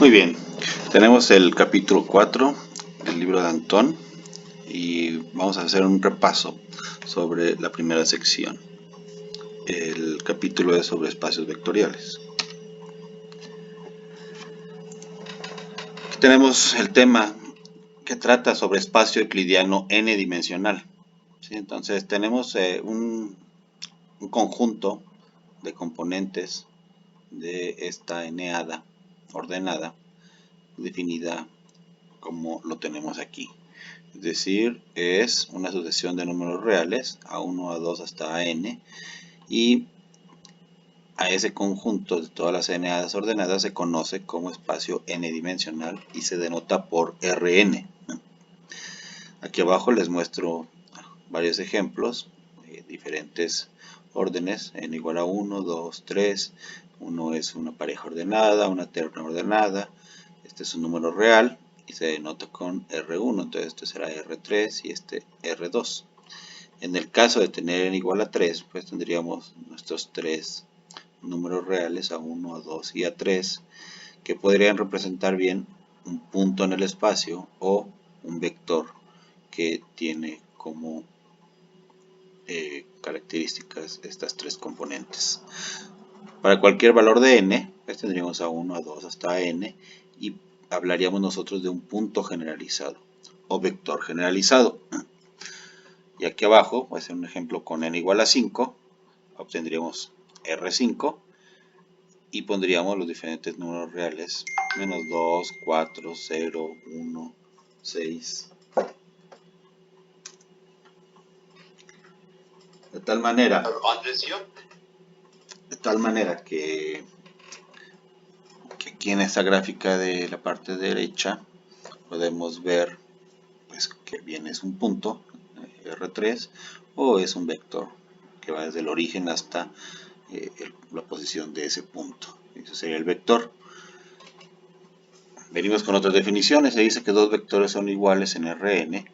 Muy bien, tenemos el capítulo 4 del libro de Antón y vamos a hacer un repaso sobre la primera sección. El capítulo es sobre espacios vectoriales. Aquí tenemos el tema que trata sobre espacio euclidiano n-dimensional. ¿Sí? Entonces tenemos un conjunto de componentes de esta n-ada ordenada definida como lo tenemos aquí. Es decir, es una sucesión de números reales, A1, A2 hasta AN, y a ese conjunto de todas las n-hadas ordenadas se conoce como espacio n-dimensional y se denota por Rn. Aquí abajo les muestro varios ejemplos de diferentes órdenes, n igual a 1, 2, 3, 1 es una pareja ordenada, una terna ordenada, este es un número real y se denota con R1, entonces este será R3 y este R2. En el caso de tener n igual a 3, pues tendríamos nuestros tres números reales, A1, A2 y A3, que podrían representar bien un punto en el espacio o un vector que tiene como características estas tres componentes. Para cualquier valor de n, pues tendríamos A1, A2 hasta n y hablaríamos nosotros de un punto generalizado o vector generalizado. Y aquí abajo, voy a hacer un ejemplo con n igual a 5, obtendríamos R5 y pondríamos los diferentes números reales, menos 2, 4, 0, 1, 6. De tal manera que aquí en esta gráfica de la parte derecha podemos ver pues, que bien es un punto, R3, o es un vector que va desde el origen hasta la posición de ese punto. Ese sería el vector. Venimos con otras definiciones. Se dice que dos vectores son iguales en Rn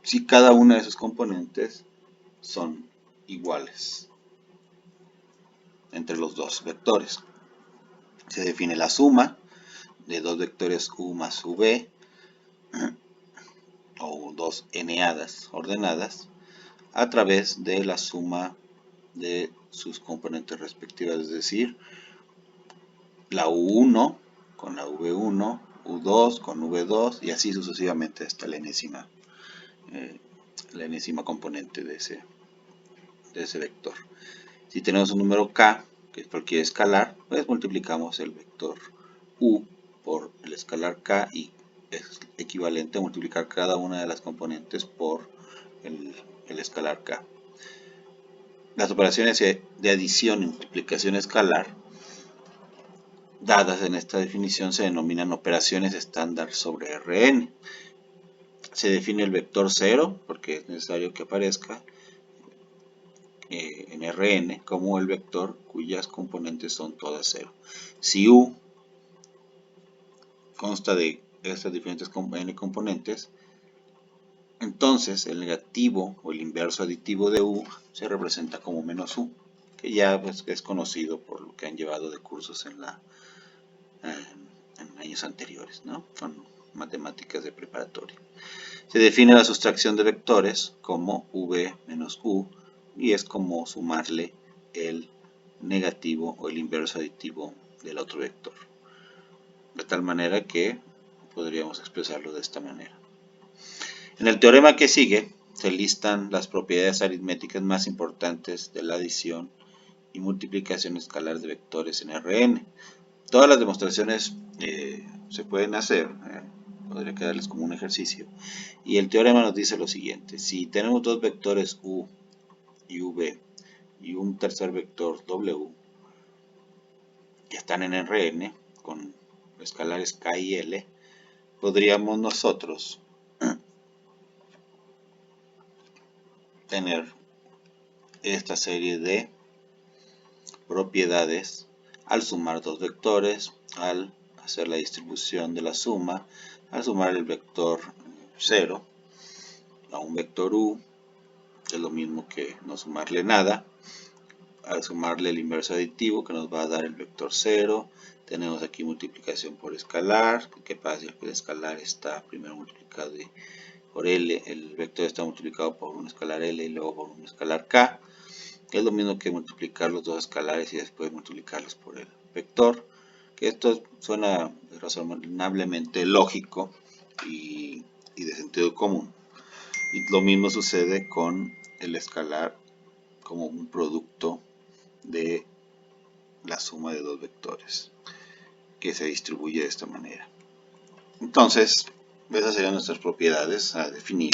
si cada una de sus componentes son iguales entre los dos vectores. Se define la suma de dos vectores u más v o dos n-hadas ordenadas a través de la suma de sus componentes respectivas, es decir, la U1 con la V1, U2 con V2 y así sucesivamente hasta la enésima componente de ese vector. Si tenemos un número k, que es cualquier escalar, pues multiplicamos el vector u por el escalar k y es equivalente a multiplicar cada una de las componentes por el escalar k. Las operaciones de adición y multiplicación escalar dadas en esta definición se denominan operaciones estándar sobre Rn. Se define el vector 0 porque es necesario que aparezca en Rn como el vector cuyas componentes son todas 0. Si U consta de estas diferentes n componentes, entonces el negativo o el inverso aditivo de U se representa como menos U, que ya pues, es conocido por lo que han llevado de cursos en años anteriores, ¿no? Con matemáticas de preparatoria. Se define la sustracción de vectores como V menos U y es como sumarle el negativo o el inverso aditivo del otro vector. De tal manera que podríamos expresarlo de esta manera. En el teorema que sigue se listan las propiedades aritméticas más importantes de la adición y multiplicación escalar de vectores en Rn. Todas las demostraciones se pueden hacer, podría quedarles como un ejercicio. Y el teorema nos dice lo siguiente: si tenemos dos vectores u y v y un tercer vector w que están en Rn con escalares k y l, podríamos nosotros tener esta serie de propiedades al sumar dos vectores, al hacer la distribución de la suma, al sumar el vector 0 a un vector u, es lo mismo que no sumarle nada, al sumarle el inverso aditivo, que nos va a dar el vector 0. Tenemos aquí multiplicación por escalar. ¿Qué pasa si el escalar está primero multiplicado por L? El vector está multiplicado por un escalar L y luego por un escalar K. Es lo mismo que multiplicar los dos escalares y después multiplicarlos por el vector. Que esto suena razonablemente lógico y de sentido común. Y lo mismo sucede con el escalar como un producto de la suma de dos vectores que se distribuye de esta manera. Entonces, esas serían nuestras propiedades a definir.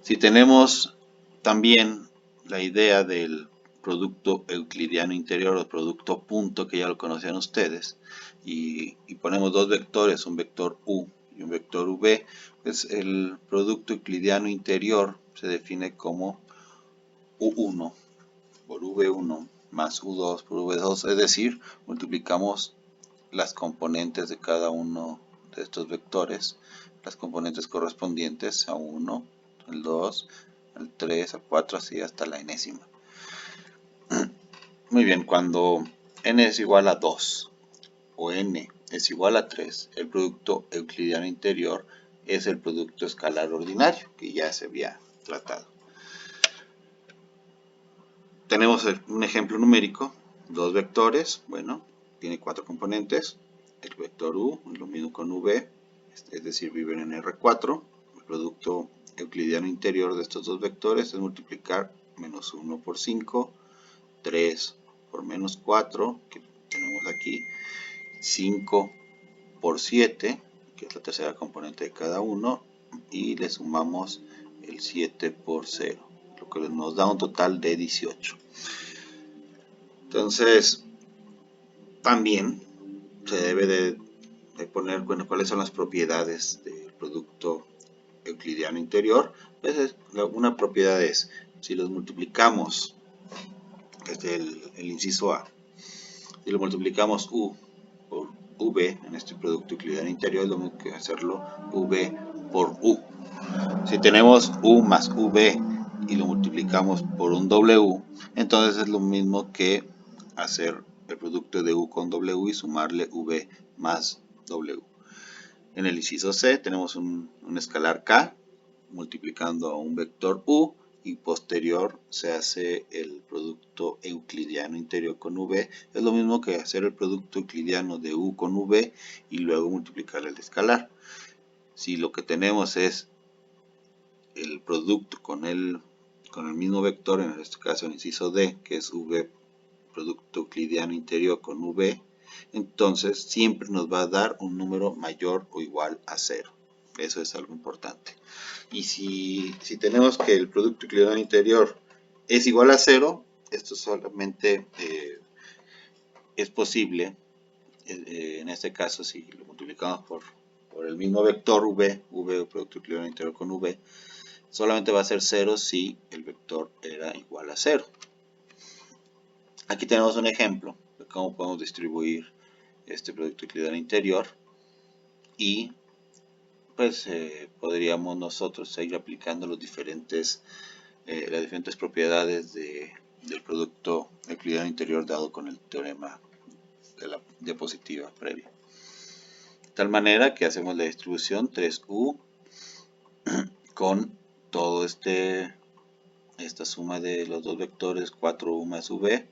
Si tenemos también la idea del producto euclidiano interior o producto punto, que ya lo conocían ustedes, y ponemos dos vectores, un vector u y un vector v, pues el producto euclidiano interior se define como u1 por v1 más u2 por v2, es decir, multiplicamos las componentes de cada uno de estos vectores, las componentes correspondientes a 1, al 2, al 3, al 4, así hasta la enésima. Muy bien, cuando n es igual a 2 o n es igual a 3, el producto euclidiano interior es el producto escalar ordinario, que ya se había tratado. Tenemos un ejemplo numérico, dos vectores, bueno, tiene 4 componentes, el vector u, lo mismo con v, es decir, viven en R4, el producto euclidiano interior de estos dos vectores es multiplicar menos 1 por 5, 3 por menos 4, que tenemos aquí, 5 por 7, que es la tercera componente de cada uno, y le sumamos el 7 por 0, lo que nos da un total de 18. Entonces, también se debe de poner, bueno, cuáles son las propiedades del producto euclidiano interior. Pues una propiedad es, si los multiplicamos, este es el inciso A, si lo multiplicamos u por v en este producto euclidiano interior, es lo mismo que hacerlo v por u. Si tenemos u más v y lo multiplicamos por un w, entonces es lo mismo que hacer el producto de u con w y sumarle v más w. En el inciso C tenemos un escalar k multiplicando a un vector u, y posterior se hace el producto euclidiano interior con v. Es lo mismo que hacer el producto euclidiano de u con v y luego multiplicar el escalar. Si lo que tenemos es el producto con el mismo vector, en este caso el inciso D, que es v producto euclidiano interior con v, entonces siempre nos va a dar un número mayor o igual a 0. Eso es algo importante. Y si tenemos que el producto euclidiano interior es igual a 0, esto solamente es posible, en este caso si lo multiplicamos por el mismo vector v producto euclidiano interior con v, solamente va a ser 0 si el vector era igual a 0. Aquí tenemos un ejemplo de cómo podemos distribuir este producto euclidiano interior y pues podríamos nosotros seguir aplicando las diferentes propiedades del producto euclidiano interior dado con el teorema de la diapositiva previa. De tal manera que hacemos la distribución 3u con todo esta suma de los dos vectores 4u más v,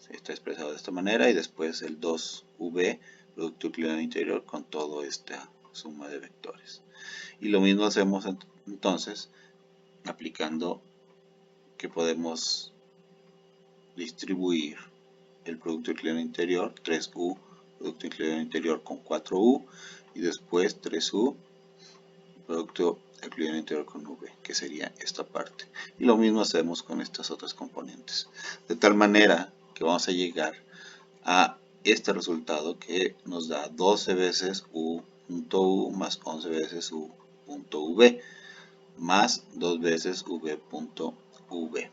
está expresado de esta manera, y después el 2v producto euclidiano interior con toda esta suma de vectores. Y lo mismo hacemos entonces aplicando que podemos distribuir el producto euclidiano interior 3u producto euclidiano interior con 4u y después 3u producto euclidiano interior con v, que sería esta parte. Y lo mismo hacemos con estas otras componentes, de tal manera que vamos a llegar a este resultado que nos da 12 veces u.u más 11 veces u.v más 2 veces v.v.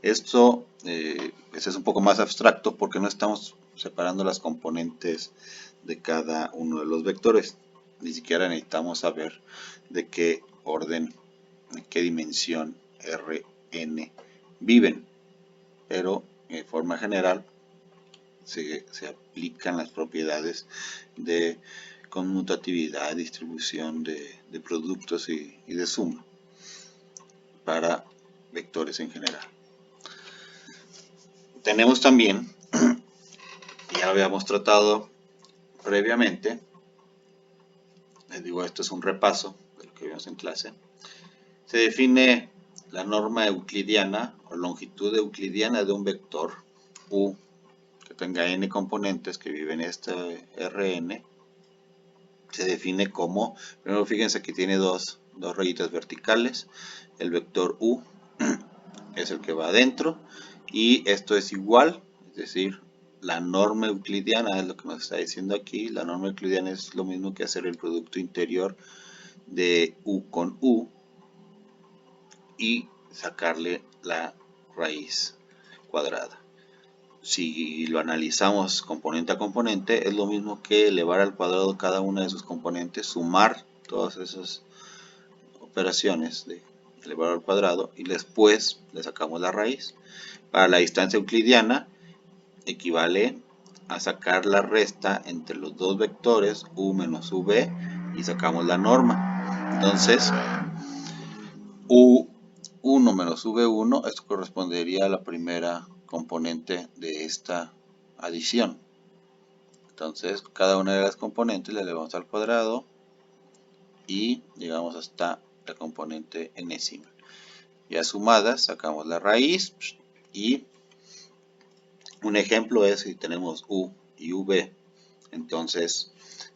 Esto es un poco más abstracto porque no estamos separando las componentes de cada uno de los vectores. Ni siquiera necesitamos saber de qué orden, de qué dimensión Rn viven. pero de forma general se aplican las propiedades de conmutatividad, distribución de productos y de suma para vectores en general. Tenemos también, ya lo habíamos tratado previamente, les digo, esto es un repaso de lo que vimos en clase. Se define la norma euclidiana o longitud euclidiana de un vector u que tenga n componentes que viven en este Rn. Se define como, primero fíjense que tiene dos rayitas verticales, el vector u es el que va adentro y esto es igual, es decir, la norma euclidiana es lo que nos está diciendo aquí. La norma euclidiana es lo mismo que hacer el producto interior de u con u y sacarle la raíz cuadrada. Si lo analizamos componente a componente, es lo mismo que elevar al cuadrado cada una de sus componentes, sumar todas esas operaciones de elevar al cuadrado y después le sacamos la raíz. Para la distancia euclidiana equivale a sacar la resta entre los dos vectores u menos v y sacamos la norma. Entonces u1 menos v1, esto correspondería a la primera componente de esta adición. Entonces cada una de las componentes la elevamos al cuadrado y llegamos hasta la componente enésima. Ya sumadas sacamos la raíz y un ejemplo es si tenemos u y v, entonces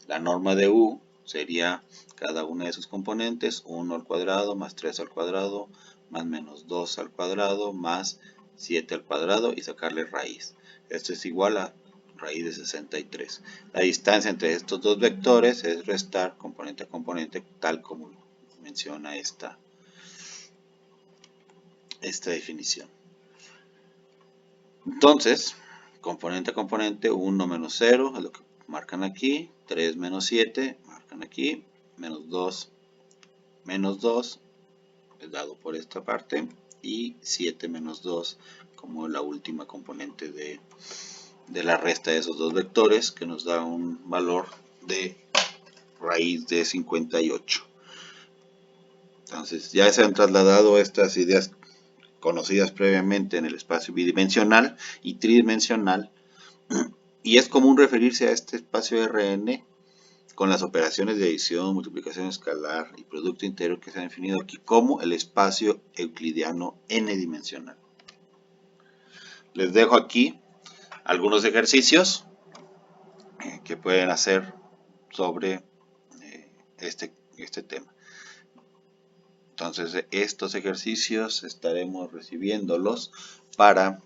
la norma de u sería cada una de sus componentes, 1 al cuadrado más 3 al cuadrado más menos 2 al cuadrado más 7 al cuadrado y sacarle raíz. Esto es igual a raíz de 63. La distancia entre estos dos vectores es restar componente a componente tal como menciona esta definición. Entonces, componente a componente, 1 menos 0 es lo que marcan aquí, 3 menos 7 marcan aquí, menos 2 es dado por esta parte y 7 menos 2 como la última componente de la resta de esos dos vectores, que nos da un valor de raíz de 58. Entonces ya se han trasladado estas ideas conocidas previamente en el espacio bidimensional y tridimensional, y es común referirse a este espacio Rn con las operaciones de adición, multiplicación escalar y producto interior que se han definido aquí como el espacio euclidiano n-dimensional. Les dejo aquí algunos ejercicios que pueden hacer sobre este tema. Entonces estos ejercicios estaremos recibiéndolos para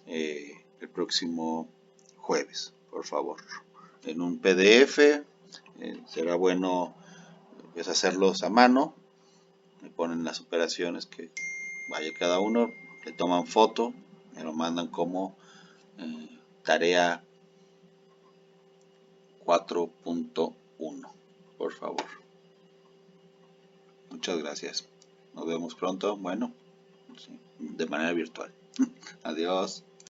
el próximo jueves, por favor, en un PDF. Será bueno hacerlos a mano, me ponen las operaciones que vaya cada uno, le toman foto, me lo mandan como tarea 4.1, por favor. Muchas gracias. Nos vemos pronto. Bueno, de manera virtual. Adiós.